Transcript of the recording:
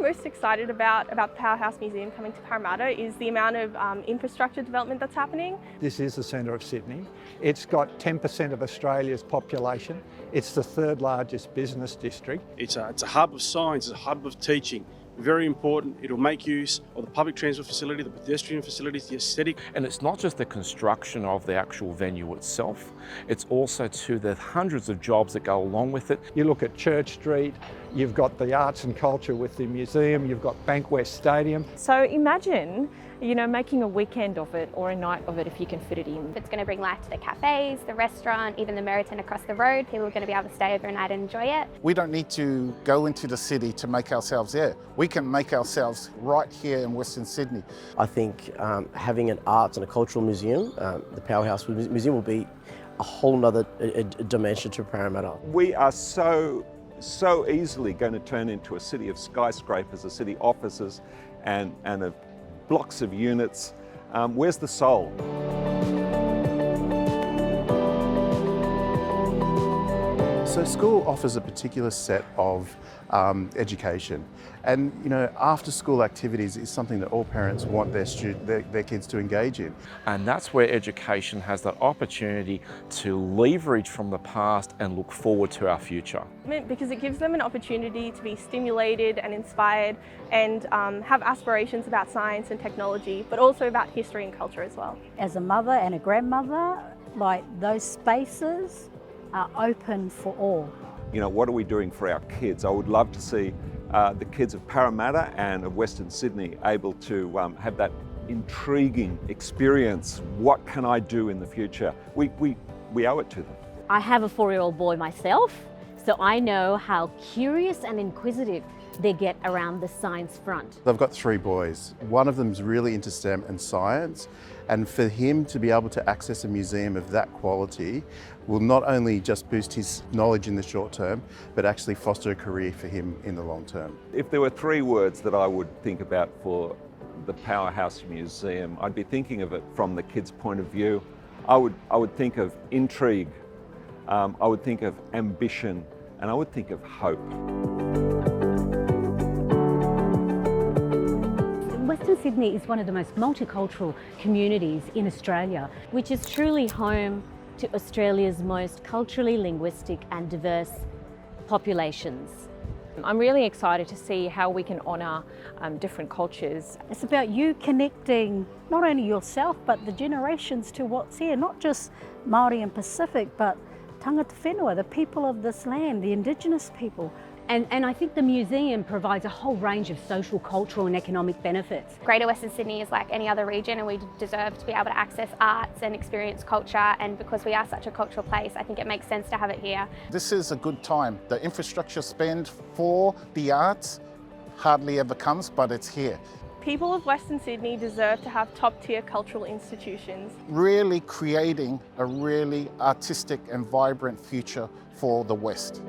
most excited about the Powerhouse Museum coming to Parramatta is the amount of infrastructure development that's happening. This is the centre of Sydney. It's got 10% of Australia's population. It's the third largest business district. It's a hub of science, it's a hub of teaching. Very important. It'll make use of the public transport facility, the pedestrian facilities, the aesthetic. And it's not just the construction of the actual venue itself, it's also to the hundreds of jobs that go along with it. You look at Church Street, you've got the arts and culture with the museum, you've got Bankwest Stadium. So imagine, making a weekend of it or a night of it if you can fit it in. It's going to bring life to the cafes, the restaurant, even the Meriton across the road. People are going to be able to stay overnight and enjoy it. We don't need to go into the city to make ourselves there. We can make ourselves right here in Western Sydney. I think having an arts and a cultural museum, the Powerhouse Museum will be a whole nother dimension to Parramatta. We are so easily going to turn into a city of skyscrapers, a city of offices and of blocks of units. Where's the soul? So school offers a particular set of education, and after school activities is something that all parents want their kids to engage in. And that's where education has that opportunity to leverage from the past and look forward to our future. Because it gives them an opportunity to be stimulated and inspired and have aspirations about science and technology, but also about history and culture as well. As a mother and a grandmother, those spaces are open for all. What are we doing for our kids? I would love to see the kids of Parramatta and of Western Sydney able to have that intriguing experience. What can I do in the future? We owe it to them. I have a 4-year-old boy myself, so I know how curious and inquisitive they get around the science front. I've got 3 boys. One of them's really into STEM and science, and for him to be able to access a museum of that quality will not only just boost his knowledge in the short term, but actually foster a career for him in the long term. If there were 3 words that I would think about for the Powerhouse Museum, I'd be thinking of it from the kids' point of view. I would think of intrigue, I would think of ambition, and I would think of hope. Western Sydney is one of the most multicultural communities in Australia, which is truly home to Australia's most culturally linguistic and diverse populations. I'm really excited to see how we can honour different cultures. It's about you connecting not only yourself but the generations to what's here, not just Māori and Pacific, but tangata whenua, the people of this land, the Indigenous people. And I think the museum provides a whole range of social, cultural and economic benefits. Greater Western Sydney is like any other region, and we deserve to be able to access arts and experience culture, and because we are such a cultural place, I think it makes sense to have it here. This is a good time. The infrastructure spend for the arts hardly ever comes, but it's here. People of Western Sydney deserve to have top-tier cultural institutions. Really creating a really artistic and vibrant future for the West.